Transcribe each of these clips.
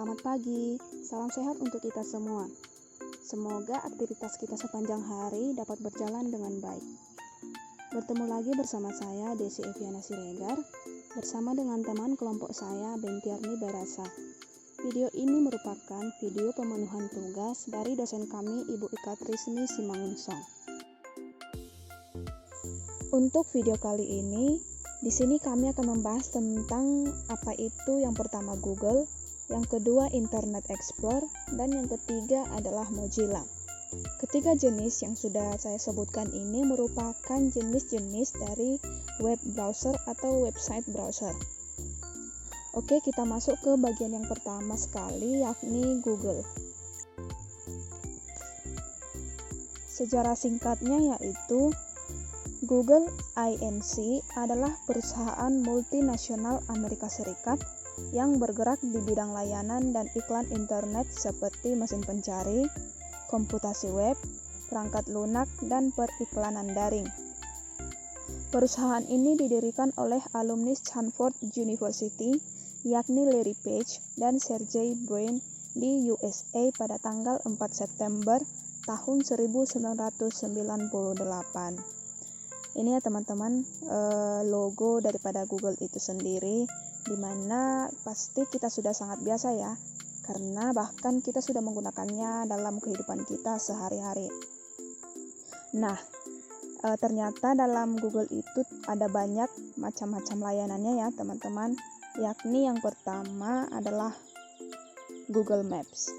Selamat pagi, salam sehat untuk kita semua. Semoga aktivitas kita sepanjang hari dapat berjalan dengan baik. Bertemu lagi bersama saya, Desi Eviana Siregar, bersama dengan teman kelompok saya, Bentiarni Barasa. Video ini merupakan video pemenuhan tugas dari dosen kami, Ibu Ika Trisni Simangunsong. Untuk video kali ini, di sini kami akan membahas tentang apa itu yang pertama Google, yang kedua Internet Explorer, dan yang ketiga adalah Mozilla. Ketiga jenis yang sudah saya sebutkan ini merupakan jenis-jenis dari web browser atau website browser. Oke, kita masuk ke bagian yang pertama sekali, yakni Google. Sejarah singkatnya yaitu Google Inc. adalah perusahaan multinasional Amerika Serikat yang bergerak di bidang layanan dan iklan internet seperti mesin pencari, komputasi web, perangkat lunak, dan periklanan daring. Perusahaan ini didirikan oleh alumni Stanford University, yakni Larry Page dan Sergey Brin di USA pada tanggal 4 September tahun 1998. Ini ya teman-teman, logo daripada Google itu sendiri, dimana pasti kita sudah sangat biasa ya, karena bahkan kita sudah menggunakannya dalam kehidupan kita sehari-hari. Nah, ternyata dalam Google itu ada banyak macam-macam layanannya ya teman-teman, yakni yang pertama adalah Google Maps.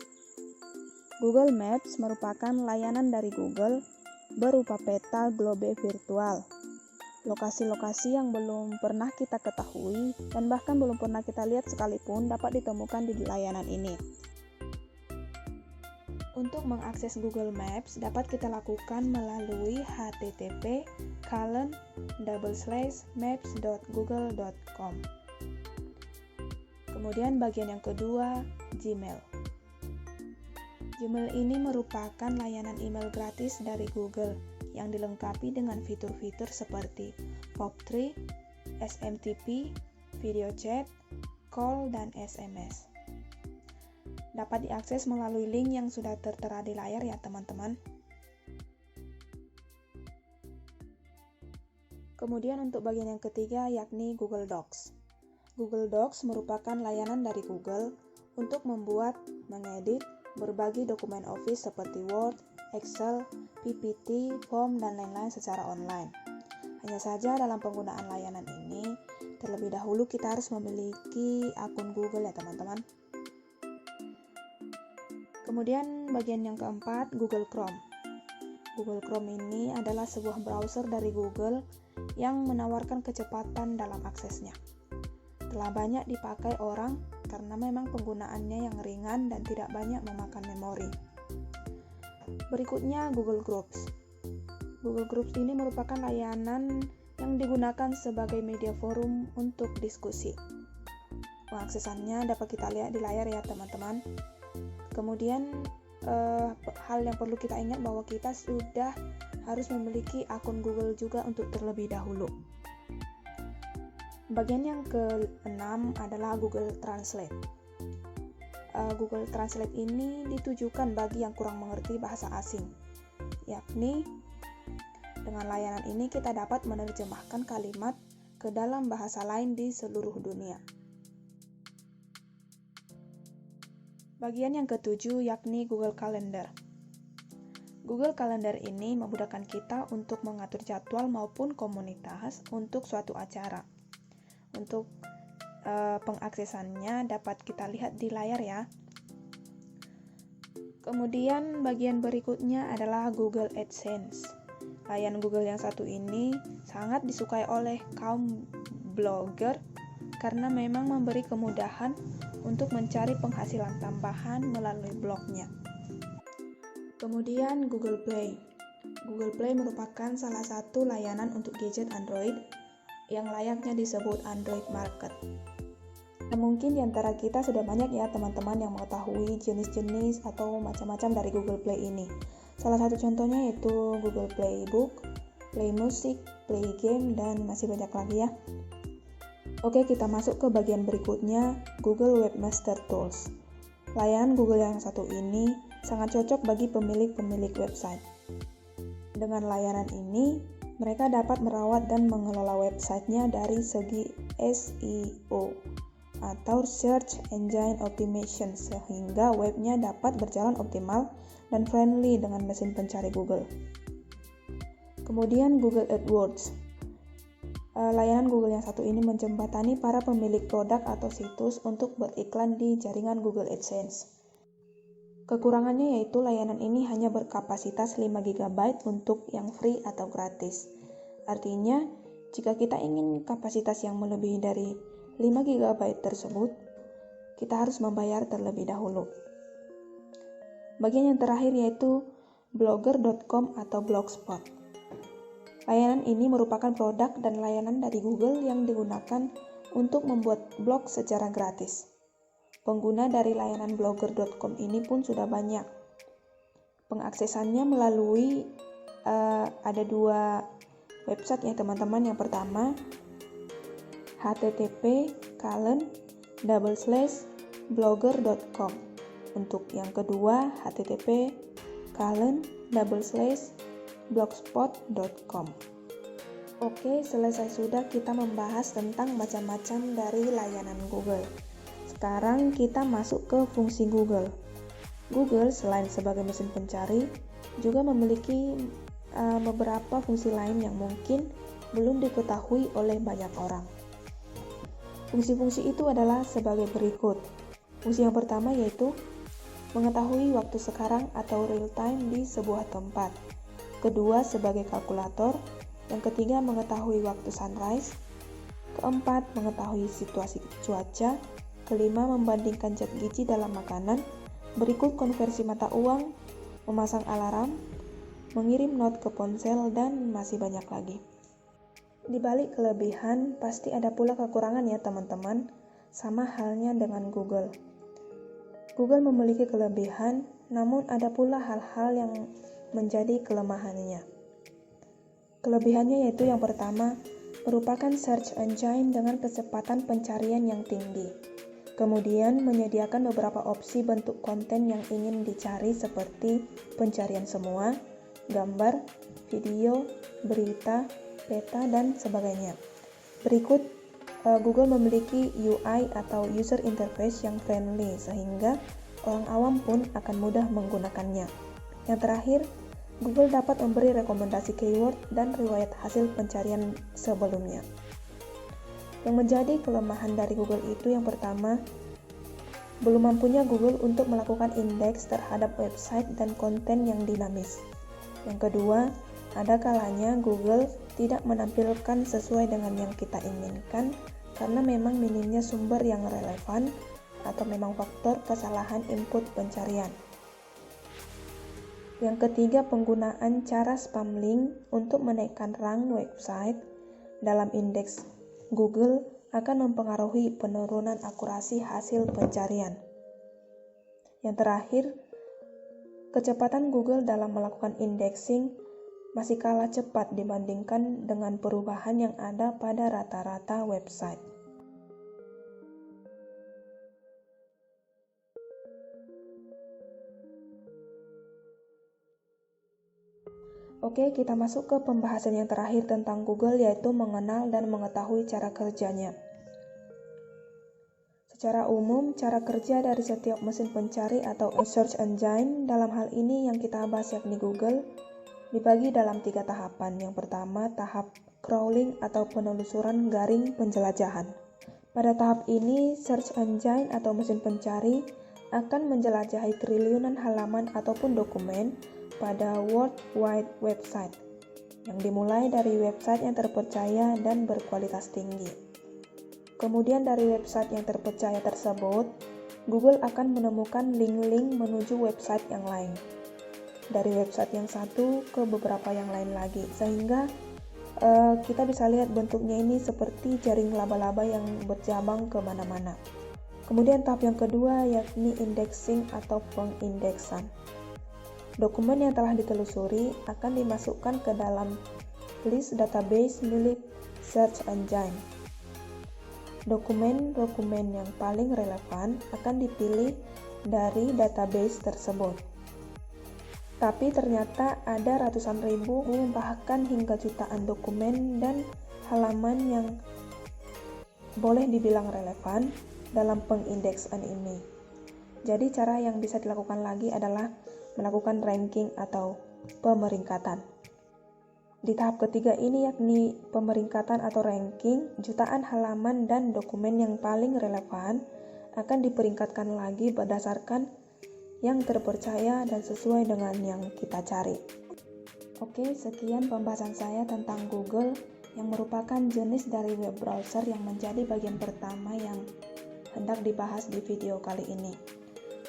Google Maps merupakan layanan dari Google berupa peta globe virtual. Lokasi-lokasi yang belum pernah kita ketahui dan bahkan belum pernah kita lihat sekalipun dapat ditemukan di layanan ini. Untuk mengakses Google Maps dapat kita lakukan melalui http://maps.google.com. Kemudian bagian yang kedua, Gmail. Gmail ini merupakan layanan email gratis dari Google yang dilengkapi dengan fitur-fitur seperti POP3, SMTP, video chat, call, dan SMS. Dapat diakses melalui link yang sudah tertera di layar ya teman-teman. Kemudian untuk bagian yang ketiga yakni Google Docs. Google Docs merupakan layanan dari Google untuk membuat, mengedit, berbagi dokumen Office seperti Word, Excel, PPT, form, dan lain-lain secara online. Hanya saja dalam penggunaan layanan ini, terlebih dahulu kita harus memiliki akun Google ya teman-teman. Kemudian bagian yang keempat, Google Chrome. Google Chrome ini adalah sebuah browser dari Google yang menawarkan kecepatan dalam aksesnya. Telah banyak dipakai orang karena memang penggunaannya yang ringan dan tidak banyak memakan memori. Berikutnya Google Groups. Google Groups ini merupakan layanan yang digunakan sebagai media forum untuk diskusi. Pengaksesannya dapat kita lihat di layar ya teman-teman. Kemudian hal yang perlu kita ingat bahwa kita sudah harus memiliki akun Google juga untuk terlebih dahulu. Bagian yang ke-6 adalah Google Translate. Google Translate ini ditujukan bagi yang kurang mengerti bahasa asing, yakni dengan layanan ini kita dapat menerjemahkan kalimat ke dalam bahasa lain di seluruh dunia. Bagian yang ke-7 yakni Google Calendar. Google Calendar ini memudahkan kita untuk mengatur jadwal maupun komunitas untuk suatu acara. Untuk pengaksesannya dapat kita lihat di layar ya. Kemudian bagian berikutnya adalah Google AdSense. Layanan Google yang satu ini sangat disukai oleh kaum blogger karena memang memberi kemudahan untuk mencari penghasilan tambahan melalui blognya. Kemudian Google Play. Google Play merupakan salah satu layanan untuk gadget Android yang layaknya disebut Android Market. Nah, mungkin di antara kita sudah banyak ya teman-teman yang mengetahui jenis-jenis atau macam-macam dari Google Play ini. Salah satu contohnya yaitu Google Play Book, Play Music, Play Game, dan masih banyak lagi ya. Oke, kita masuk ke bagian berikutnya, Google Webmaster Tools. Layanan Google yang satu ini sangat cocok bagi pemilik-pemilik website. Dengan layanan ini, mereka dapat merawat dan mengelola websitenya dari segi SEO atau Search Engine Optimization sehingga webnya dapat berjalan optimal dan friendly dengan mesin pencari Google. Kemudian Google AdWords. Layanan Google yang satu ini menjembatani para pemilik produk atau situs untuk beriklan di jaringan Google AdSense. Kekurangannya yaitu layanan ini hanya berkapasitas 5 GB untuk yang free atau gratis. Artinya, jika kita ingin kapasitas yang melebihi dari 5 GB tersebut, kita harus membayar terlebih dahulu. Bagian yang terakhir yaitu blogger.com atau Blogspot. Layanan ini merupakan produk dan layanan dari Google yang digunakan untuk membuat blog secara gratis. Pengguna dari layanan blogger.com ini pun sudah banyak. Pengaksesannya melalui ada 2 website ya teman-teman. Yang pertama http://blogger.com. Untuk yang kedua http://blogspot.com. Oke, selesai sudah kita membahas tentang macam-macam dari layanan Google. Sekarang kita masuk ke fungsi Google. Google selain sebagai mesin pencari, juga memiliki beberapa fungsi lain yang mungkin belum diketahui oleh banyak orang. Fungsi-fungsi itu adalah sebagai berikut. Fungsi yang pertama yaitu mengetahui waktu sekarang atau real time di sebuah tempat. Kedua, sebagai kalkulator. Yang ketiga, mengetahui waktu sunrise. Keempat, mengetahui situasi cuaca. Kelima, membandingkan zat gizi dalam makanan. Berikut konversi mata uang, memasang alarm, mengirim note ke ponsel, dan masih banyak lagi. Di balik kelebihan, pasti ada pula kekurangan ya teman-teman, sama halnya dengan Google. Google memiliki kelebihan, namun ada pula hal-hal yang menjadi kelemahannya. Kelebihannya yaitu yang pertama, merupakan search engine dengan kecepatan pencarian yang tinggi. Kemudian menyediakan beberapa opsi bentuk konten yang ingin dicari seperti pencarian semua, gambar, video, berita, peta, dan sebagainya. Berikut, Google memiliki UI atau user interface yang friendly sehingga orang awam pun akan mudah menggunakannya. Yang terakhir, Google dapat memberi rekomendasi keyword dan riwayat hasil pencarian sebelumnya. Yang menjadi kelemahan dari Google itu yang pertama, belum mampunya Google untuk melakukan indeks terhadap website dan konten yang dinamis. Yang kedua, ada kalanya Google tidak menampilkan sesuai dengan yang kita inginkan karena memang minimnya sumber yang relevan atau memang faktor kesalahan input pencarian. Yang ketiga, penggunaan cara spam link untuk menaikkan rank website dalam indeks Google akan mempengaruhi penurunan akurasi hasil pencarian. Yang terakhir, kecepatan Google dalam melakukan indexing masih kalah cepat dibandingkan dengan perubahan yang ada pada rata-rata website. Oke, kita masuk ke pembahasan yang terakhir tentang Google, yaitu mengenal dan mengetahui cara kerjanya. Secara umum, cara kerja dari setiap mesin pencari atau search engine, dalam hal ini yang kita bahas yakni Google, dibagi dalam 3 tahapan. Yang pertama, tahap crawling atau penelusuran garing penjelajahan. Pada tahap ini, search engine atau mesin pencari akan menjelajahi triliunan halaman ataupun dokumen pada World Wide Website, yang dimulai dari website yang terpercaya dan berkualitas tinggi. Kemudian dari website yang terpercaya tersebut, Google akan menemukan link-link menuju website yang lain. Dari website yang satu ke beberapa yang lain lagi, sehingga kita bisa lihat bentuknya ini seperti jaring laba-laba yang bercabang ke mana-mana. Kemudian tahap yang kedua yakni indexing atau pengindeksan. Dokumen yang telah ditelusuri akan dimasukkan ke dalam list database milik search engine. Dokumen-dokumen yang paling relevan akan dipilih dari database tersebut. Tapi ternyata ada ratusan ribu, bahkan hingga jutaan dokumen dan halaman yang boleh dibilang relevan dalam pengindeksan ini. Jadi cara yang bisa dilakukan lagi adalah melakukan ranking atau pemeringkatan. Di tahap ketiga ini yakni pemeringkatan atau ranking, jutaan halaman dan dokumen yang paling relevan akan diperingkatkan lagi berdasarkan yang terpercaya dan sesuai dengan yang kita cari. Oke, sekian pembahasan saya tentang Google yang merupakan jenis dari web browser yang menjadi bagian pertama yang hendak dibahas di video kali ini.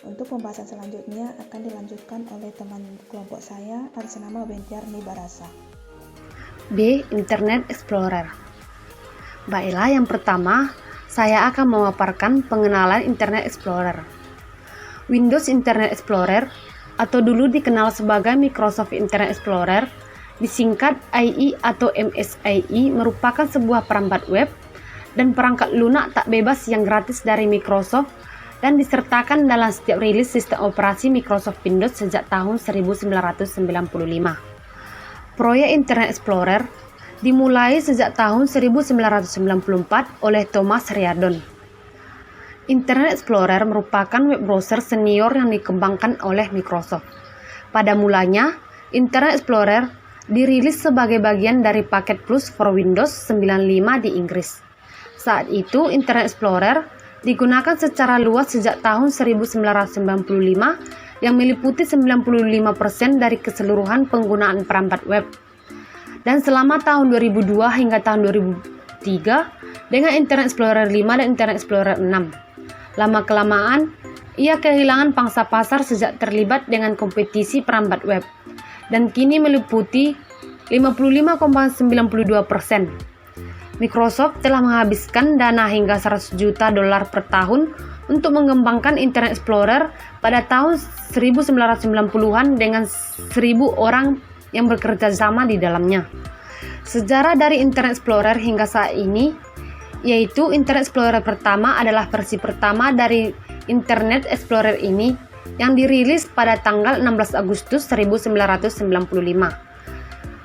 Untuk pembahasan selanjutnya akan dilanjutkan oleh teman kelompok saya atas nama Bentiar Nibarasa. B. Internet Explorer. Baiklah, yang pertama saya akan memaparkan pengenalan Internet Explorer. Windows Internet Explorer atau dulu dikenal sebagai Microsoft Internet Explorer, disingkat IE atau MSIE, merupakan sebuah perangkat web dan perangkat lunak tak bebas yang gratis dari Microsoft dan disertakan dalam setiap rilis sistem operasi Microsoft Windows sejak tahun 1995. Proyek Internet Explorer dimulai sejak tahun 1994 oleh Thomas Riordan. Internet Explorer merupakan web browser senior yang dikembangkan oleh Microsoft. Pada mulanya, Internet Explorer dirilis sebagai bagian dari paket Plus for Windows 95 di Inggris. Saat itu, Internet Explorer digunakan secara luas sejak tahun 1995 yang meliputi 95% dari keseluruhan penggunaan perangkat web. Dan selama tahun 2002 hingga tahun 2003 dengan Internet Explorer 5 dan Internet Explorer 6. Lama-kelamaan, ia kehilangan pangsa pasar sejak terlibat dengan kompetisi perangkat web dan kini meliputi 55,92%. Microsoft telah menghabiskan dana hingga $100 juta per tahun untuk mengembangkan Internet Explorer pada tahun 1990-an dengan 1.000 orang yang bekerja sama di dalamnya. Sejarah dari Internet Explorer hingga saat ini, yaitu Internet Explorer pertama adalah versi pertama dari Internet Explorer ini yang dirilis pada tanggal 16 Agustus 1995.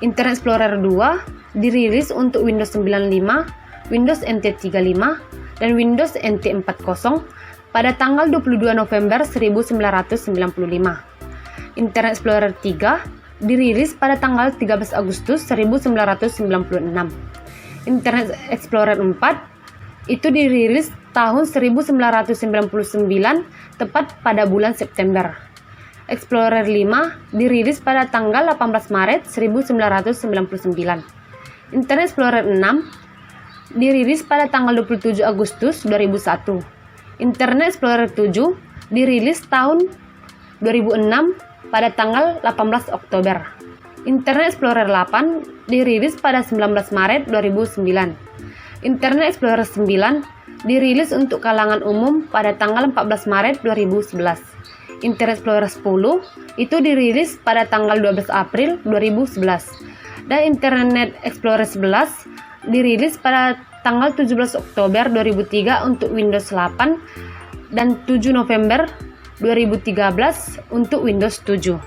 Internet Explorer 2 dirilis untuk Windows 95, Windows NT 35, dan Windows NT 40 pada tanggal 22 November 1995. Internet Explorer 3 dirilis pada tanggal 13 Agustus 1996. Internet Explorer 4 itu dirilis tahun 1999 tepat pada bulan September. Explorer 5 dirilis pada tanggal 18 Maret 1999. Internet Explorer 6 dirilis pada tanggal 27 Agustus 2001. Internet Explorer 7 dirilis tahun 2006 pada tanggal 18 Oktober. Internet Explorer 8 dirilis pada 19 Maret 2009. Internet Explorer 9 dirilis untuk kalangan umum pada tanggal 14 Maret 2011. Internet Explorer 10 itu dirilis pada tanggal 12 April 2011. Dan Internet Explorer 11 dirilis pada tanggal 17 Oktober 2003 untuk Windows 8 dan 7 November 2013 untuk Windows 7.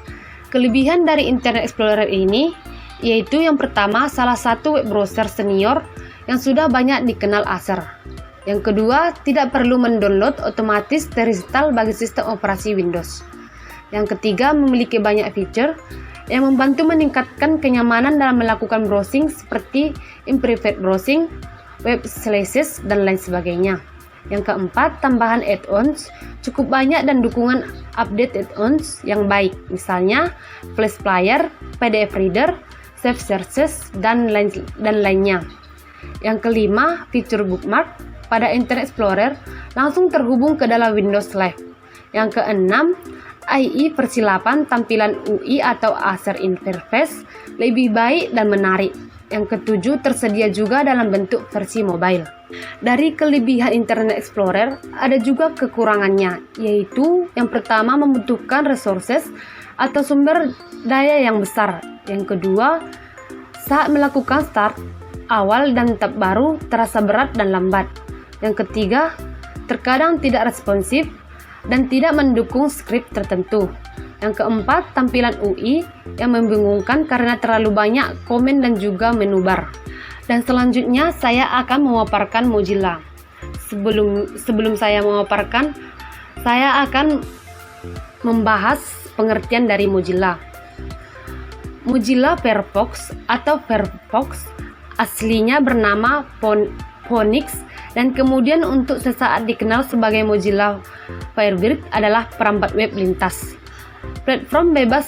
Kelebihan dari Internet Explorer ini yaitu yang pertama, salah satu web browser senior yang sudah banyak dikenal Acer. Yang kedua, tidak perlu mendownload otomatis terinstall bagi sistem operasi Windows. Yang ketiga, memiliki banyak fitur yang membantu meningkatkan kenyamanan dalam melakukan browsing seperti in-private browsing, web slashes, dan lain sebagainya. Yang keempat, tambahan add-ons cukup banyak dan dukungan update add-ons yang baik, misalnya Flash Player, PDF Reader, Save Searches, dan lainnya. Yang kelima, fitur bookmark pada Internet Explorer langsung terhubung ke dalam Windows Live. Yang keenam, IE versi 8 tampilan UI atau Acer Interface lebih baik dan menarik. Yang ketujuh, tersedia juga dalam bentuk versi mobile. Dari kelebihan Internet Explorer, ada juga kekurangannya, yaitu yang pertama membutuhkan resources atau sumber daya yang besar. Yang kedua, saat melakukan start, awal dan tab baru terasa berat dan lambat. Yang ketiga, terkadang tidak responsif dan tidak mendukung skrip tertentu. Yang keempat, tampilan UI yang membingungkan karena terlalu banyak komen dan juga menu bar. Dan selanjutnya saya akan memaparkan Mozilla. Sebelum saya memaparkan, saya akan membahas pengertian dari Mozilla. Mozilla Firefox atau Firefox aslinya bernama Phoenix dan kemudian untuk sesaat dikenal sebagai Mozilla Firebird adalah perambat web lintas. Platform bebas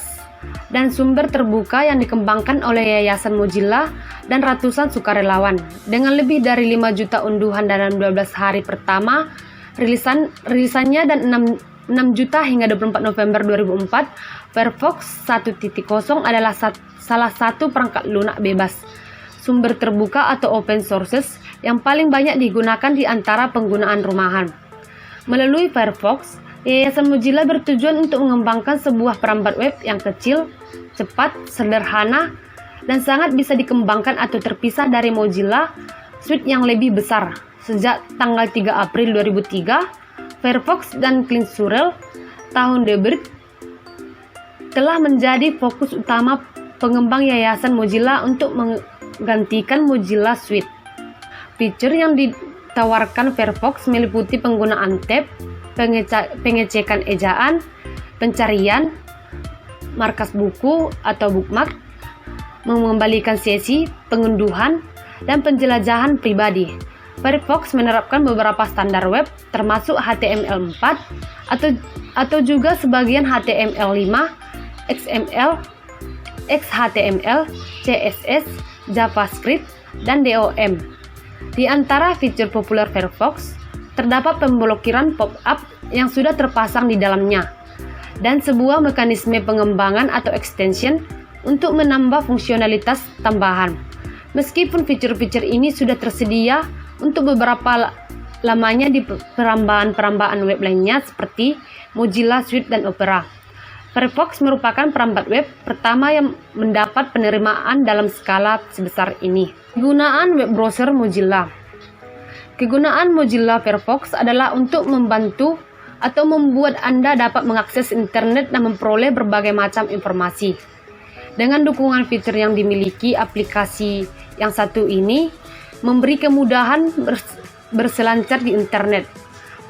dan sumber terbuka yang dikembangkan oleh Yayasan Mozilla dan ratusan sukarelawan. Dengan lebih dari 5 juta unduhan dalam 12 hari pertama rilisannya dan 6 juta hingga 24 November 2004, Firefox 1.0 adalah salah satu perangkat lunak bebas, sumber terbuka atau open sources yang paling banyak digunakan di antara penggunaan rumahan. Melalui Firefox, Yayasan Mozilla bertujuan untuk mengembangkan sebuah perambat web yang kecil, cepat, sederhana, dan sangat bisa dikembangkan atau terpisah dari Mozilla Suite yang lebih besar. Sejak tanggal 3 April 2003, Firefox dan CleanSurel Thunderbird telah menjadi fokus utama pengembang Yayasan Mozilla untuk menggantikan Mozilla Suite. Fitur yang ditawarkan Firefox meliputi penggunaan tab, pengecekan ejaan, pencarian, markas buku atau bookmark, mengembalikan sesi, pengunduhan, dan penjelajahan pribadi. Firefox menerapkan beberapa standar web termasuk HTML4 atau juga sebagian HTML5, XML, XHTML, CSS, JavaScript, dan DOM. Di antara fitur populer Firefox, terdapat pemblokiran pop-up yang sudah terpasang di dalamnya, dan sebuah mekanisme pengembangan atau extension untuk menambah fungsionalitas tambahan. Meskipun fitur-fitur ini sudah tersedia untuk beberapa lamanya di perambaan web lainnya seperti Mozilla Suite dan Opera. Firefox merupakan perambat web pertama yang mendapat penerimaan dalam skala sebesar ini. Penggunaan web browser Mozilla. Kegunaan Mozilla Firefox adalah untuk membantu atau membuat Anda dapat mengakses internet dan memperoleh berbagai macam informasi. Dengan dukungan fitur yang dimiliki aplikasi yang satu ini, memberi kemudahan berselancar di internet.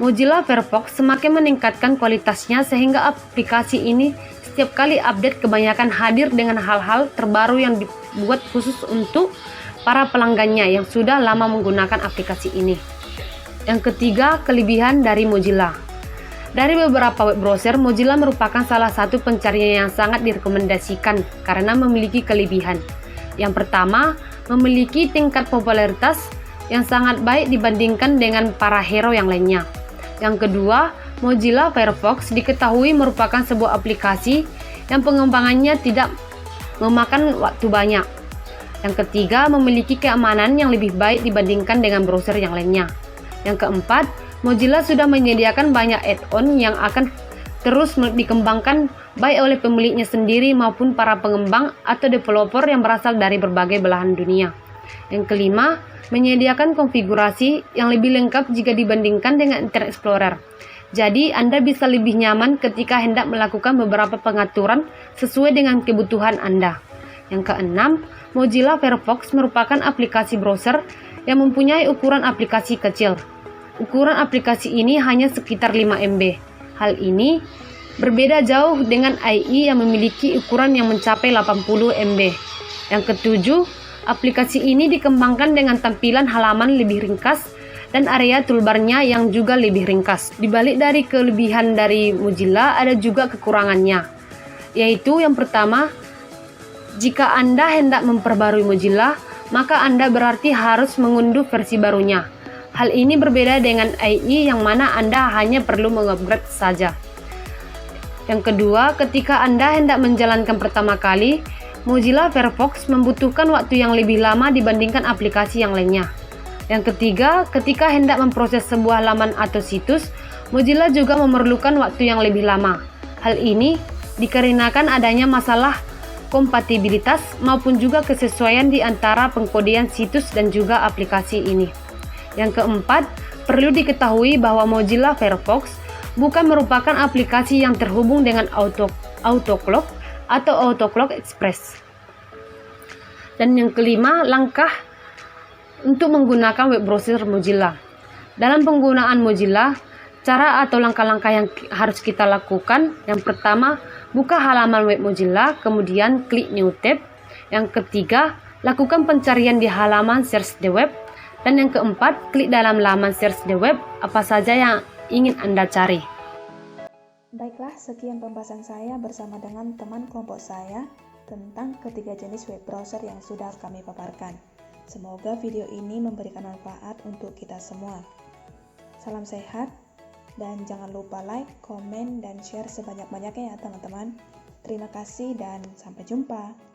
Mozilla Firefox semakin meningkatkan kualitasnya sehingga aplikasi ini setiap kali update kebanyakan hadir dengan hal-hal terbaru yang dibuat khusus untuk para pelanggannya yang sudah lama menggunakan aplikasi ini. Yang ketiga, kelebihan dari Mozilla. Dari beberapa web browser, Mozilla merupakan salah satu pencarian yang sangat direkomendasikan karena memiliki kelebihan. Yang pertama, memiliki tingkat popularitas yang sangat baik dibandingkan dengan para hero yang lainnya. Yang kedua, Mozilla Firefox diketahui merupakan sebuah aplikasi yang pengembangannya tidak memakan waktu banyak. Yang ketiga, memiliki keamanan yang lebih baik dibandingkan dengan browser yang lainnya. Yang keempat, Mozilla sudah menyediakan banyak add-on yang akan terus dikembangkan baik oleh pemiliknya sendiri maupun para pengembang atau developer yang berasal dari berbagai belahan dunia. Yang kelima, menyediakan konfigurasi yang lebih lengkap jika dibandingkan dengan Internet Explorer. Jadi, Anda bisa lebih nyaman ketika hendak melakukan beberapa pengaturan sesuai dengan kebutuhan Anda. Yang keenam, Mozilla Firefox merupakan aplikasi browser yang mempunyai ukuran aplikasi kecil. Ukuran aplikasi ini hanya sekitar 5 MB. Hal ini berbeda jauh dengan IE yang memiliki ukuran yang mencapai 80 MB. Yang ketujuh, aplikasi ini dikembangkan dengan tampilan halaman lebih ringkas dan area toolbarnya yang juga lebih ringkas. Di balik dari kelebihan dari Mozilla ada juga kekurangannya, yaitu yang pertama, jika Anda hendak memperbarui Mozilla, maka Anda berarti harus mengunduh versi barunya. Hal ini berbeda dengan IE yang mana Anda hanya perlu mengupgrade saja. Yang kedua, ketika Anda hendak menjalankan pertama kali, Mozilla Firefox membutuhkan waktu yang lebih lama dibandingkan aplikasi yang lainnya. Yang ketiga, ketika hendak memproses sebuah laman atau situs, Mozilla juga memerlukan waktu yang lebih lama. Hal ini dikarenakan adanya masalah kompatibilitas maupun juga kesesuaian di antara pengkodean situs dan juga aplikasi ini. Yang keempat, perlu diketahui bahwa Mozilla Firefox bukan merupakan aplikasi yang terhubung dengan autoclock atau autoclock express. Dan yang kelima, langkah untuk menggunakan web browser Mozilla. Dalam penggunaan Mozilla, cara atau langkah-langkah yang harus kita lakukan, yang pertama, buka halaman web Mozilla, kemudian klik New Tab. Yang ketiga, lakukan pencarian di halaman Search the Web. Dan yang keempat, klik dalam laman Search the Web apa saja yang ingin Anda cari. Baiklah, sekian pembahasan saya bersama dengan teman kelompok saya tentang ketiga jenis web browser yang sudah kami paparkan. Semoga video ini memberikan manfaat untuk kita semua. Salam sehat, dan jangan lupa like, komen, dan share sebanyak-banyaknya ya teman-teman. Terima kasih dan sampai jumpa.